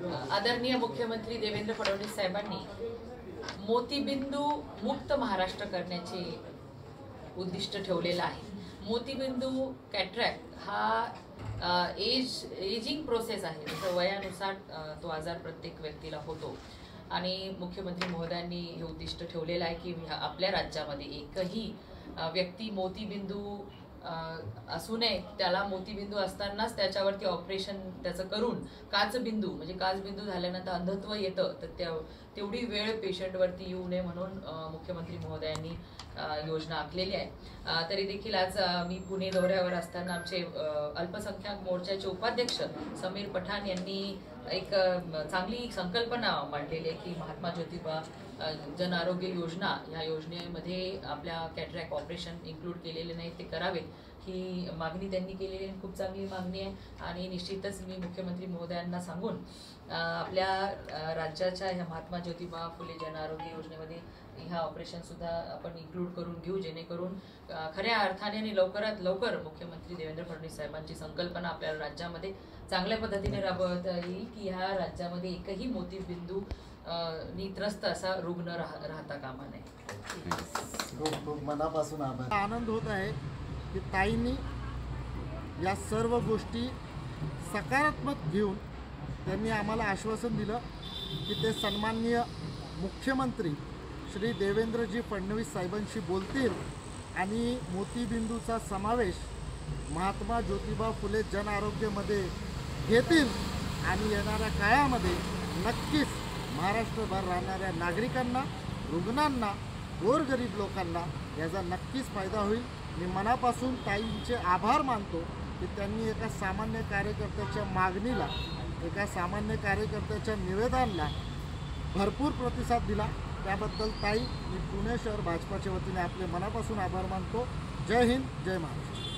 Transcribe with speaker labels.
Speaker 1: आदरणीय मुख्यमंत्री देवेंद्र फडणवीस साहेबांनी मोतीबिंदू मुक्त महाराष्ट्र करण्याचे उद्दिष्ट ठेवलेलं आहे। मोतीबिंदू कॅटरॅक्ट हा एजिंग प्रोसेस आहे। जसं वयानुसार तो आजार प्रत्येक व्यक्तीला होतो आणि मुख्यमंत्री महोदयांनी हे उद्दिष्ट ठेवलेलं आहे की आपल्या राज्यामध्ये एकही व्यक्ती मोतीबिंदू असू नये, त्याला मोतीबिंदू असतानाच त्याच्यावरती ऑपरेशन त्याचं करून काचबिंदू म्हणजे काचबिंदू झाल्यानंतर अंधत्व येतं, तर तेवढी वेळ पेशंटवरती येऊ नये म्हणून मुख्यमंत्री महोदयांनी योजना आखलेली आहे। तरी देखील आज मी पुणे दौऱ्यावर असताना आमचे अल्पसंख्याक मोर्चाचे उपाध्यक्ष समीर पठाण यांनी एक चांगली संकल्पना मांडलेली आहे की महात्मा ज्योतिबा जन आरोग्य योजना या योजनेमध्ये आपल्या कॅटरॅक्ट ऑपरेशन इन्क्लूड केलेले नाही, ते करावेत ही मागणी त्यांनी केलेली आहे। खूप चांगली मागणी आहे आणि निश्चितच मी मुख्यमंत्री महोदयांना सांगून आपल्या राज्याच्या ह्या महात्मा ज्योतिबा फुले जन आरोग्य योजनेमध्ये ह्या ऑपरेशन सुद्धा आपण इन्क्लूड करून घेऊ, जेणेकरून खऱ्या अर्थाने आणि लवकरात लवकर मुख्यमंत्री देवेंद्र फडणवीस साहेबांची संकल्पना आपल्या राज्यामध्ये चांगल्या पद्धतीने राबवता येईल की ह्या राज्यामध्ये एकही मोतीबिंदू त्रस्त असा रुग्ण राहता कामा नये।
Speaker 2: खूप खूप मनापासून आभार। आनंद होत आहे की ताईंनी या सर्व गोष्टी सकारात्मक घेऊन त्यांनी आम्हाला आश्वासन दिलं की ते सन्माननीय मुख्यमंत्री श्री देवेंद्रजी फडणवीस साहेबांशी बोलतील आणि मोतीबिंदूचा समावेश महात्मा ज्योतिबा फुले जन आरोग्यमध्ये घेतील आणि येणाऱ्या काळामध्ये नक्कीच महाराष्ट्रभर राहणाऱ्या नागरिकांना, रुग्णांना, गोरगरीब लोकांना याचा नक्कीच फायदा होईल। मी मनापासून ताईंचे आभार मानतो की त्यांनी एका सामान्य कार्यकर्त्याच्या मागणीला, एका सामान्य कार्यकर्त्याच्या निवेदनाला भरपूर प्रतिसाद दिला। त्याबद्दल ताई, मी पुणे शहर भाजपाच्या वतीने आपले मनापासून आभार मानतो। जय हिंद, जय महाराष्ट्र।